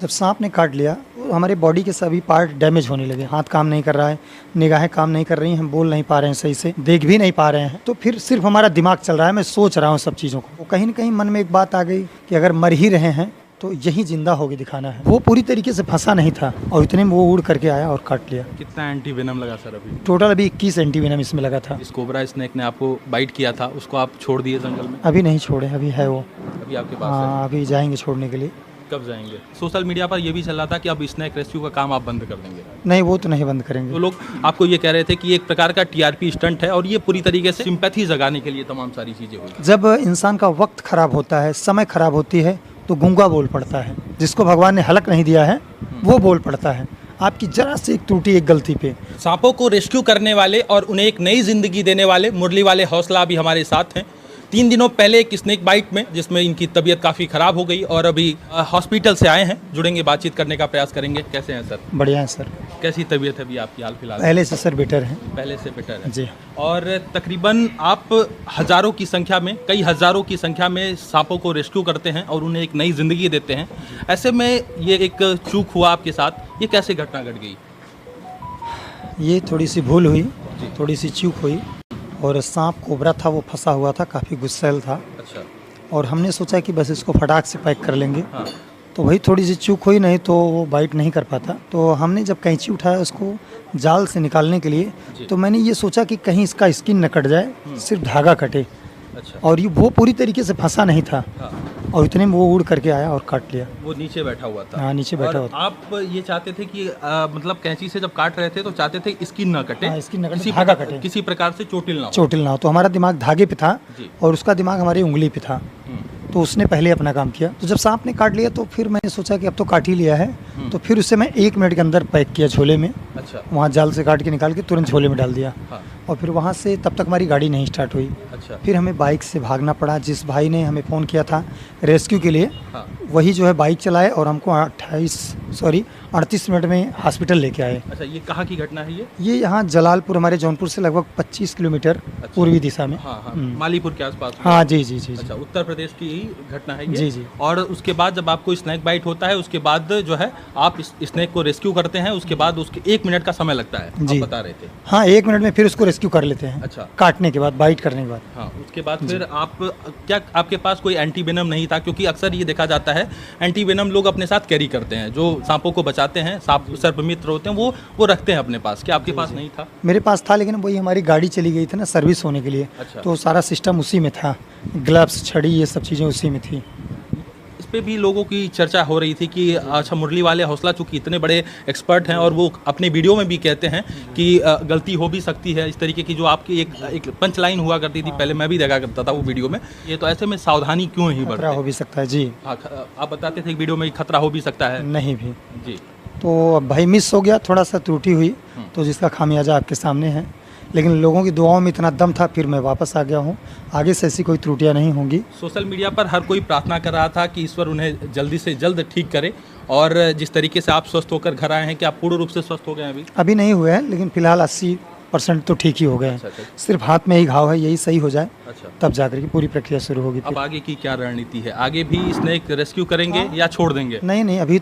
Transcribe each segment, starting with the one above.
जब सांप ने काट लिया तो हमारे बॉडी के सभी पार्ट डैमेज होने लगे। हाथ काम नहीं कर रहा है, निगाहें काम नहीं कर रही हैं, हम बोल नहीं पा रहे हैं सही से, देख भी नहीं पा रहे हैं। तो फिर सिर्फ हमारा दिमाग चल रहा है, मैं सोच रहा हूँ सब चीज़ों को। कहीं ना कहीं मन में एक बात आ गई कि अगर मर ही रहे हैं तो यही जिंदा होके दिखाना है। वो पूरी तरीके से फंसा नहीं था और इतने में वो उड़ करके आया और काट लिया। कितना एंटी वेनम लगा सर अभी? टोटल अभी 21 एंटी वेनम इसमें लगा था। इस कोबरा स्नेक ने आपको बाइट किया था, उसको आप छोड़ दिए जंगल में? अभी नहीं छोड़े, अभी है वो। अभी आपके पास है? हाँ, अभी जाएंगे छोड़ने के लिए। कब जाएंगे? सोशल मीडिया पर यह भी चल रहा था कि अब स्नेक रेस्क्यू का काम आप बंद कर देंगे। नहीं, वो तो नहीं बंद करेंगे। तो लोग आपको ये कह रहे थे कि ये एक प्रकार का टीआरपी स्टंट है और ये पूरी तरीके से सिंपैथी जगाने के लिए तमाम सारी चीज़ें हुई। जब इंसान का वक्त खराब होता है, समय खराब होती है, तो गूंगा बोल पड़ता है। जिसको भगवान ने हलक नहीं दिया है वो बोल पड़ता है। आपकी जरा से एक त्रुटि, एक गलती पे। सांपों को रेस्क्यू करने वाले और उन्हें एक नई जिंदगी देने वाले मुरली वाले हौसला भी हमारे साथ हैं। 3 दिनों पहले एक स्नेक बाइट में जिसमें इनकी तबीयत काफ़ी ख़राब हो गई और अभी हॉस्पिटल से आए हैं। जुड़ेंगे, बातचीत करने का प्रयास करेंगे। कैसे हैं सर? बढ़िया है सर। कैसी तबीयत है अभी आपकी हाल फिलहाल? पहले से सर बेटर है। पहले से बेटर है जी। और तकरीबन आप हज़ारों की संख्या में, कई हज़ारों की संख्या में सांपों को रेस्क्यू करते हैं और उन्हें एक नई ज़िंदगी देते हैं। ऐसे में ये एक चूक हुआ आपके साथ, ये कैसे घटना घट गई? ये थोड़ी सी भूल हुई, थोड़ी सी चूक हुई। और सांप कोबरा था, वो फंसा हुआ था, काफ़ी गुस्सैल था। अच्छा। और हमने सोचा कि बस इसको फटाक से पैक कर लेंगे। हाँ। तो वही थोड़ी सी चूक हुई, नहीं तो वो बाइट नहीं कर पाता। तो हमने जब कैंची उठाया उसको जाल से निकालने के लिए, तो मैंने ये सोचा कि कहीं इसका स्किन न कट जाए, सिर्फ धागा कटे। अच्छा। और ये वो पूरी तरीके से फंसा नहीं था। हाँ। और इतने में वो उड़ करके आया और काट लिया। वो नीचे बैठा हुआ था? हाँ, नीचे बैठा और हुआ था। आप ये चाहते थे कि मतलब कैंची से जब काट रहे थे तो चाहते थे स्किन ना कटे? हाँ, स्किन न कटे, धागा कटे, किसी प्रकार से चोटिल ना हो। चोटिल ना हो। तो हमारा दिमाग धागे पे था जी। और उसका दिमाग हमारी उंगली पे था। तो उसने पहले अपना काम किया। तो जब सांप ने काट लिया तो फिर मैंने सोचा कि अब तो काट ही लिया है, तो फिर उसे मैं 1 मिनट के अंदर पैक किया झोले में। अच्छा। वहाँ जाल से काट के निकाल के तुरंत झोले में डाल दिया। हाँ। और फिर वहाँ से तब तक हमारी गाड़ी नहीं स्टार्ट हुई। अच्छा। फिर हमें बाइक से भागना पड़ा। जिस भाई ने हमें फ़ोन किया था रेस्क्यू के लिए, हाँ। वही जो है बाइक चलाए और हमको 38 मिनट में हॉस्पिटल लेके आए। अच्छा, ये कहाँ की घटना है ये? ये यहाँ जलालपुर, हमारे जौनपुर से लगभग 25 किलोमीटर पूर्वी दिशा में। हाँ हाँ, मालीपुर के आसपास। हाँ जी जी जी। अच्छा, उत्तर प्रदेश की ही घटना है ये? जी जी। और उसके बाद जब आपको स्नेक बाइट होता है, उसके बाद जो है आप इस स्नेक को रेस्क्यू करते हैं, उसके बाद उसके 1 मिनट का समय लगता है, जी। आप बता रहे थे। हाँ, 1 मिनट में फिर उसको रेस्क्यू कर लेते हैं। अच्छा। काटने के बाद, बाइट करने के बाद। हाँ, उसके बाद फिर आप क्या, आपके पास कोई एंटी वेनम नहीं था? क्योंकि अक्सर ये देखा जाता है एंटी वेनम लोग अपने साथ कैरी करते हैं, जो सांपों को बचाते हैं, सांप सर्प मित्र होते हैं, वो रखते हैं अपने पास। क्या आपके पास नहीं था? मेरे पास था, लेकिन वही हमारी गाड़ी चली गई थी ना सर्विस होने के लिए। अच्छा। तो सारा सिस्टम उसी में था, ग्लव्स, छड़ी, ये सब चीज़ें उसी में थी। इस पे भी लोगों की चर्चा हो रही थी कि अच्छा, मुरली वाले हौसला चूंकि इतने बड़े एक्सपर्ट हैं और वो अपने वीडियो में भी कहते हैं कि गलती हो भी सकती है। इस तरीके की जो आपकी एक पंच लाइन हुआ करती थी, पहले मैं भी देखा करता था वो वीडियो में। ये तो ऐसे में सावधानी क्यों ही खतरा हो बढ़ती? भी सकता है जी। हाँ, आप बताते थे वीडियो में खतरा हो भी सकता है। नहीं भी। जी। तो अब भाई मिस हो गया, थोड़ा सा त्रुटि हुई, तो जिसका खामियाजा आपके सामने है। लेकिन लोगों की दुआओं में इतना दम था, फिर मैं वापस आ गया हूँ। आगे से ऐसी कोई त्रुटियाँ नहीं होंगी। सोशल मीडिया पर हर कोई प्रार्थना कर रहा था कि ईश्वर उन्हें जल्दी से जल्द ठीक करे। और जिस तरीके से आप स्वस्थ होकर घर आए हैं, क्या आप पूर्ण रूप से स्वस्थ हो गए हैं अभी नहीं हुए हैं, लेकिन फिलहाल 80% तो ठीक ही हो गए हैं। अच्छा। सिर्फ हाथ में ही घाव है, यही सही हो जाए अच्छा। तब जाकर के पूरी प्रक्रिया शुरू होगी। अब आगे की क्या रणनीति है? आगे भी स्नेक रेस्क्यू करेंगे या छोड़ देंगे? नहीं, अभी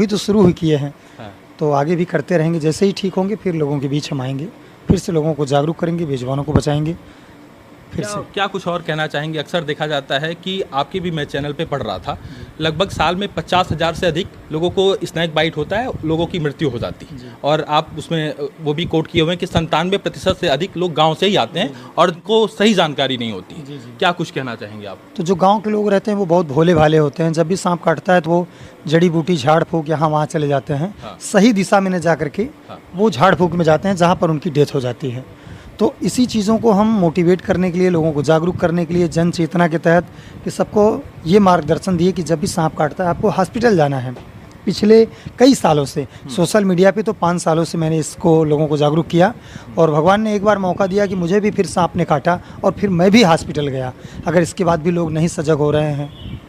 तो शुरू ही किए हैं। हाँ। तो आगे भी करते रहेंगे। जैसे ही ठीक होंगे फिर लोगों के बीच हम आएंगे, फिर से लोगों को जागरूक करेंगे, बेजुबानों को बचाएंगे फिर से। क्या कुछ और कहना चाहेंगे? अक्सर देखा जाता है कि आपकी भी मैं चैनल पे पढ़ रहा था, लगभग साल में 50,000 से अधिक लोगों को स्नेक बाइट होता है, लोगों की मृत्यु हो जाती है। और आप उसमें वो भी कोट किए हुए हैं कि 97% से अधिक लोग गांव से ही आते हैं और उनको सही जानकारी नहीं होती। क्या कुछ कहना चाहेंगे आप? तो जो गांव के लोग रहते हैं वो बहुत भोले भाले होते हैं। जब भी सांप काटता है तो वो जड़ी बूटी, झाड़ फूक यहाँ वहाँ चले जाते हैं। हाँ। सही दिशा में न जा करके वो झाड़ फूक में जाते हैं जहाँ पर उनकी डेथ हो जाती है। तो इसी चीज़ों को हम मोटिवेट करने के लिए, लोगों को जागरूक करने के लिए, जन चेतना के तहत कि सबको ये मार्गदर्शन दिए कि जब भी सांप काटता है आपको हॉस्पिटल जाना है। पिछले कई सालों से सोशल मीडिया पे तो 5 सालों से मैंने इसको लोगों को जागरूक किया। और भगवान ने एक बार मौका दिया कि मुझे भी फिर सांप ने काटा और फिर मैं भी हॉस्पिटल गया। अगर इसके बाद भी लोग नहीं सजग हो रहे हैं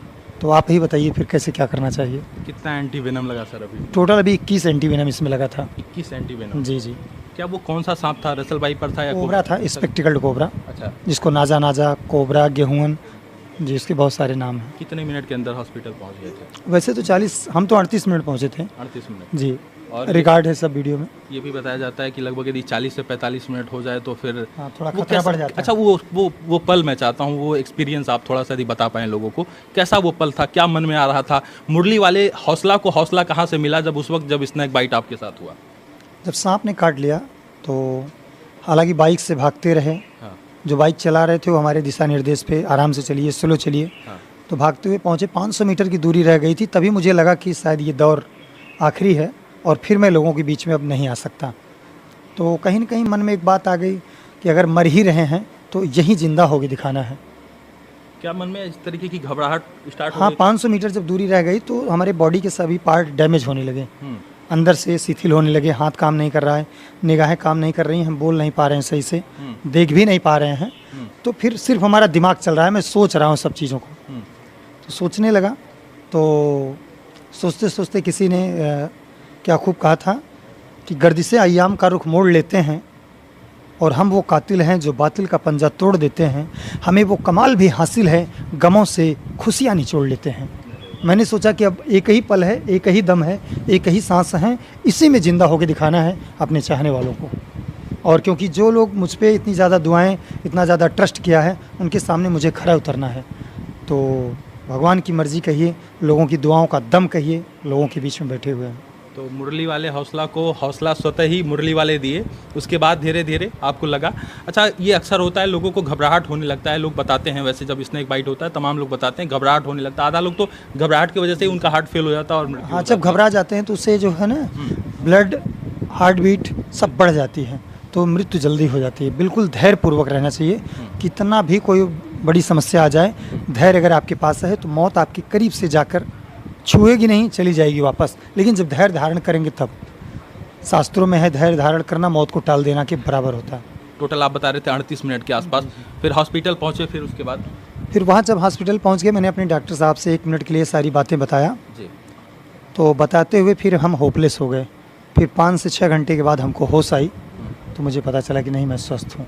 तो आप ही बताइए फिर कैसे क्या करना चाहिए। कितना एंटी वेनम लगा सर अभी? टोटल अभी 21 एंटी वेनम इसमें लगा था। 21 एंटी वेनम? जी जी। क्या वो कौन सा सांप था? रसल वाइपर था या कोबरा था, स्पेक्टिकल्ड कोबरा, अच्छा। जिसको नाजा कोबरा, गेहून जी, इसके बहुत सारे नाम हैं। कितने मिनट के अंदर हॉस्पिटल पहुंच गए थे? वैसे तो 40, हम तो 38 मिनट पहुँचे थे 38 मिनट। जी, और रिकॉर्ड है सब वीडियो में। ये भी बताया जाता है कि लगभग यदि 40 से 45 मिनट हो जाए तो फिर हाँ, थोड़ा वो खतरा कैसा- बढ़ जाता है। अच्छा, वो पल मैं चाहता हूँ, वो एक्सपीरियंस आप थोड़ा सा यदि बता पाएं लोगों को, कैसा वो पल था, क्या मन में आ रहा था? मुरली वाले हौसला को हौसला कहाँ से मिला जब उस वक्त जब स्नैक बाइट आपके साथ हुआ? जब सांप ने काट लिया तो हालांकि बाइक से भागते रहे, हाँ, जो बाइक चला रहे थे वो हमारे दिशा निर्देश पे आराम से चलिए, स्लो चलिए, हाँ, तो भागते हुए पहुँचे। 500 मीटर की दूरी रह गई थी, तभी मुझे लगा कि शायद ये दौर आखिरी है और फिर मैं लोगों के बीच में अब नहीं आ सकता। तो कहीं न कहीं मन में एक बात आ गई कि अगर मर ही रहे हैं तो यहीं ज़िंदा होके दिखाना है। क्या मन में इस तरीके की घबराहट स्टार्ट हो हाँ, गई? 500 मीटर जब दूरी रह गई तो हमारे बॉडी के सभी पार्ट डैमेज होने लगे, अंदर से शिथिल होने लगे, हाथ काम नहीं कर रहा है, निगाहें काम नहीं कर रही हैं, हम बोल नहीं पा रहे हैं सही से, देख भी नहीं पा रहे हैं। तो फिर सिर्फ हमारा दिमाग चल रहा है, मैं सोच रहा हूँ सब चीज़ों को। तो सोचने लगा, तो सोचते सोचते किसी ने क्या खूब कहा था कि गर्दिशे अय्याम का रुख मोड़ लेते हैं और हम वो कातिल हैं जो बातिल का पंजा तोड़ देते हैं, हमें वो कमाल भी हासिल है, गमों से खुशियाँ निचोड़ लेते हैं। मैंने सोचा कि अब एक ही पल है, एक ही दम है, एक ही सांस है, इसी में ज़िंदा होकर दिखाना है अपने चाहने वालों को। और क्योंकि जो लोग मुझ पे इतनी ज़्यादा दुआएं, इतना ज़्यादा ट्रस्ट किया है, उनके सामने मुझे खरा उतरना है। तो भगवान की मर्ज़ी कहिए, लोगों की दुआओं का दम कहिए, लोगों के बीच में बैठे हुए हैं। तो मुरली वाले हौसला को हौसला स्वतः ही मुरली वाले दिए, उसके बाद धीरे धीरे आपको लगा। अच्छा, ये अक्सर होता है, लोगों को घबराहट होने लगता है, लोग बताते हैं, वैसे जब स्नेक बाइट होता है तमाम लोग बताते हैं घबराहट होने लगता है, आधा लोग तो घबराहट की वजह से ही उनका हार्ट फेल हो जाता है और मृत्यु हाँ, हो जब जाती है। घबरा जाते हैं तो उससे जो है ना, ब्लड, हार्ट बीट सब बढ़ जाती है, तो मृत्यु जल्दी हो जाती है। बिल्कुल धैर्यपूर्वक रहना चाहिए, कितना भी कोई बड़ी समस्या आ जाए, धैर्य अगर आपके पास है तो मौत आपके करीब से जाकर छुएगी नहीं, चली जाएगी वापस। लेकिन जब धैर्य धारण करेंगे तब, शास्त्रों में है धैर्य धारण करना मौत को टाल देना के बराबर होता है। टोटल आप बता रहे थे 38 मिनट के आसपास, फिर हॉस्पिटल पहुंचे, फिर उसके बाद फिर वहाँ जब हॉस्पिटल पहुँच गए, मैंने अपने डॉक्टर साहब से 1 मिनट के लिए सारी बातें बताया, जी, तो बताते हुए फिर हम होपलेस हो गए। फिर 5 से 6 घंटे के बाद हमको होश आई, तो मुझे पता चला कि नहीं, मैं स्वस्थ हूँ।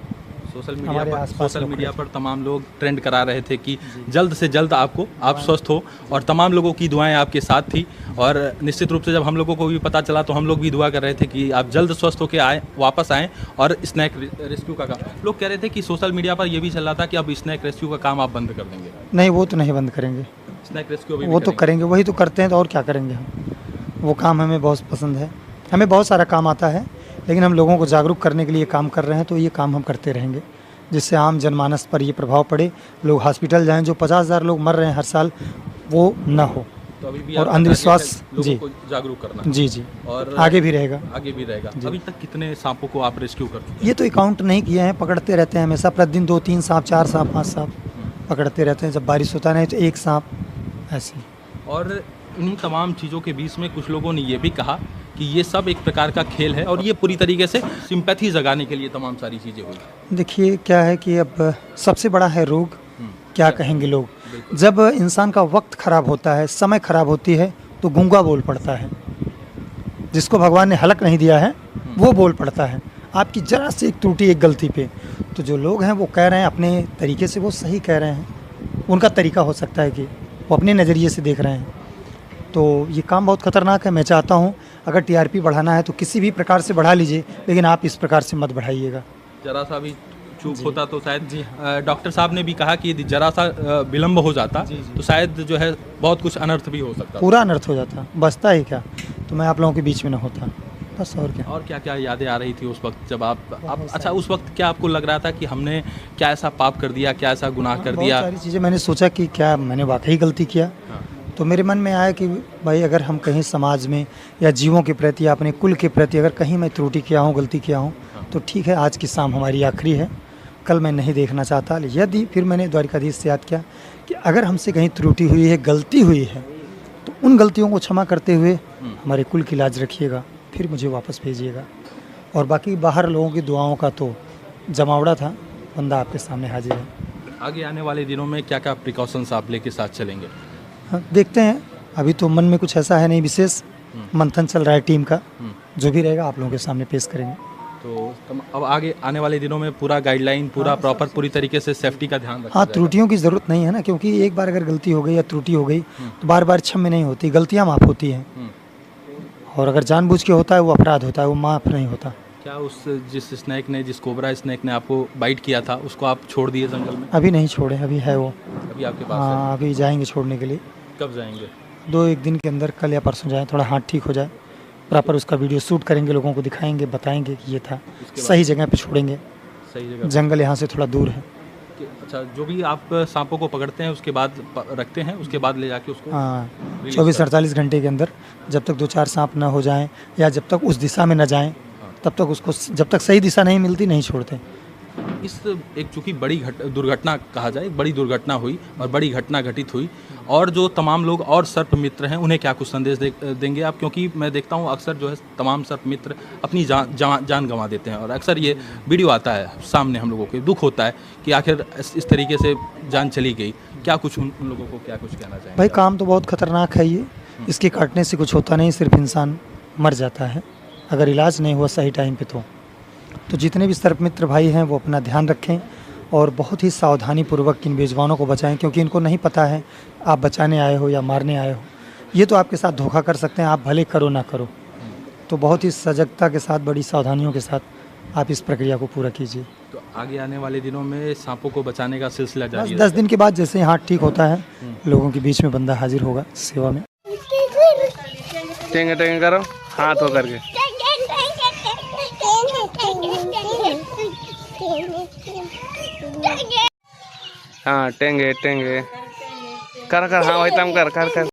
हमारे आसपास सोशल लोग मीडिया पर तमाम लोग ट्रेंड करा रहे थे कि जल्द से जल्द आप स्वस्थ हो, और तमाम लोगों की दुआएं आपके साथ थी। और निश्चित रूप से जब हम लोगों को भी पता चला तो हम लोग भी दुआ कर रहे थे कि आप जल्द स्वस्थ होकर आए, वापस आएँ और स्नैक रेस्क्यू का काम। लोग कह रहे थे कि सोशल मीडिया पर ये भी चल रहा था कि अब स्नैक रेस्क्यू का काम आप बंद कर देंगे। नहीं, वो तो नहीं बंद करेंगे, स्नैक रेस्क्यू अभी वो तो करेंगे, वही तो करते हैं, तो और क्या करेंगे हम। वो काम हमें बहुत पसंद है, हमें बहुत सारा काम आता है, लेकिन हम लोगों को जागरूक करने के लिए काम कर रहे हैं, तो ये काम हम करते रहेंगे, जिससे आम जनमानस पर ये प्रभाव पड़े, लोग हॉस्पिटल जाएं, जो 50,000 लोग मर रहे हैं हर साल, वो ना हो। तो अभी भी और आपका अंधविश्वास, टारगेट है जी, लोगों को जागरूक करना। जी जी, और आगे भी रहेगा। आगे भी रहेगा। अभी तक कितने सांपों को आप रेस्क्यू कर चुके हैं? ये तो अकाउंट नहीं किए हैं, पकड़ते रहते हैं हमेशा, प्रतिदिन 2-3 सांप, 4 सांप, 5 सांप पकड़ते रहते हैं। जब बारिश होता नहीं तो 1 सांप, ऐसे। और इन्हीं तमाम चीज़ों के बीच में कुछ लोगों ने ये भी कहा कि ये सब एक प्रकार का खेल है और ये पूरी तरीके से सिंपैथी जगाने के लिए तमाम सारी चीज़ें हुई। देखिए क्या है कि अब सबसे बड़ा है रोग, क्या कहेंगे लोग। जब इंसान का वक्त खराब होता है, समय खराब होती है, तो गूंगा बोल पड़ता है। जिसको भगवान ने हलक नहीं दिया है वो बोल पड़ता है, आपकी जरा से एक त्रुटि, एक गलती पे। तो जो लोग हैं वो कह रहे हैं अपने तरीके से, वो सही कह रहे हैं, उनका तरीका हो सकता है कि वो अपने नज़रिए से देख रहे हैं। तो ये काम बहुत ख़तरनाक है। मैं चाहता हूँ अगर टीआरपी बढ़ाना है तो किसी भी प्रकार से बढ़ा लीजिए, लेकिन आप इस प्रकार से मत बढ़ाइएगा। जरा सा भी चूक होता तो शायद डॉक्टर साहब ने भी कहा कि यदि जरा सा विलम्ब हो जाता तो शायद जो है बहुत कुछ अनर्थ भी हो सकता, पूरा अनर्थ हो जाता, बचता ही क्या, तो मैं आप लोगों के बीच में ना होता, बस। और क्या। और क्या क्या यादें आ रही थी उस वक्त जब आप अच्छा, उस वक्त क्या आपको लग रहा था कि हमने क्या ऐसा पाप कर दिया, क्या ऐसा गुनाह कर दिया? बहुत सारी चीज़ें मैंने सोचा कि क्या मैंने वाकई गलती किया। तो मेरे मन में आया कि भाई अगर हम कहीं समाज में या जीवों के प्रति या अपने कुल के प्रति अगर कहीं मैं त्रुटि किया हूँ, गलती किया हूँ, तो ठीक है, आज की शाम हमारी आखिरी है, कल मैं नहीं देखना चाहता। यदि फिर मैंने द्वारिकाधीश से याद किया कि अगर हमसे कहीं त्रुटि हुई है, गलती हुई है, तो उन गलतियों को क्षमा करते हुए हमारे कुल की लाज रखिएगा, फिर मुझे वापस भेजिएगा। और बाकी बाहर लोगों की दुआओं का तो जमावड़ा था, बंदा आपके सामने हाजिर है। आगे आने वाले दिनों में क्या क्या प्रिकॉशंस आप लेके साथ चलेंगे? हाँ, देखते हैं, अभी तो मन में कुछ ऐसा है नहीं विशेष, मंथन चल रहा है टीम का, जो भी रहेगा आप लोगों के सामने पेश करेंगे। तो अब आगे आने वाले दिनों में पूरा गाइडलाइन पूरा प्रॉपर पूरी तरीके से सेफ्टी का ध्यान रखा हाँ, जाएगा। त्रुटियों की ज़रूरत नहीं है ना, क्योंकि एक बार अगर गलती हो गई या त्रुटि हो गई तो बार बार क्षम्य नहीं होती, गलतियाँ माफ़ होती हैं। और अगर जानबूझ के होता है वो अपराध होता है, वो माफ़ नहीं होता। क्या उस जिस स्नैक ने जिस कोबरा स्नैक ने आपको बाइट किया था उसको आप छोड़ दिए जंगल में? अभी नहीं छोड़े, अभी है वो। अभी आपके पास हाँ, अभी जाएंगे छोड़ने के लिए। है? कब जाएंगे? 2-1 दिन के अंदर, कल या परसों जाएँ, थोड़ा हाथ ठीक हो जाए, प्रॉपर उसका वीडियो शूट करेंगे, लोगों को दिखाएंगे, बताएंगे कि ये था। उसके बाद सही जगह पे छोड़ेंगे, सही जगह जंगल यहाँ से थोड़ा दूर है। अच्छा, जो भी आप सांपों को पकड़ते हैं उसके बाद रखते हैं, उसके बाद ले जाके उसको हाँ, रिलीज 24-48 घंटे के अंदर जब तक 2-4 सांप ना हो जाएं या जब तक उस दिशा में न जाएं, तब तक उसको, जब तक सही दिशा नहीं मिलती नहीं छोड़ते। इस एक चूँकि बड़ी दुर्घटना कहा जाए, बड़ी दुर्घटना हुई और बड़ी घटना घटित हुई, और जो तमाम लोग और सर्प मित्र हैं उन्हें क्या कुछ संदेश देंगे आप? क्योंकि मैं देखता हूँ अक्सर जो है तमाम सर्प मित्र अपनी जान गंवा देते हैं, और अक्सर ये वीडियो आता है सामने, हम लोगों को दुख होता है कि आखिर इस तरीके से जान चली गई। क्या कुछ उन लोगों को क्या कुछ कहना चाहेंगे? भाई, काम तो बहुत खतरनाक है ये, इसके काटने से कुछ होता नहीं, सिर्फ इंसान मर जाता है अगर इलाज नहीं हुआ सही टाइम पे। तो जितने भी सर्प मित्र भाई हैं वो अपना ध्यान रखें और बहुत ही सावधानी पूर्वक इन बेजुबानों को बचाएं, क्योंकि इनको नहीं पता है आप बचाने आए हो या मारने आए हो। ये तो आपके साथ धोखा कर सकते हैं, आप भले करो ना करो। तो बहुत ही सजगता के साथ, बड़ी सावधानियों के साथ आप इस प्रक्रिया को पूरा कीजिए। तो आगे आने वाले दिनों में सांपों को बचाने का सिलसिला बस जारी 10 दिन के बाद जैसे ही हाथ ठीक होता है, लोगों के बीच में बंदा हाजिर होगा सेवा में। टेंगे टेंगे करो, हाथ हो करके। हाँ, टेंगे टेंगे कर कर, हाँ वही तम कर कर कर।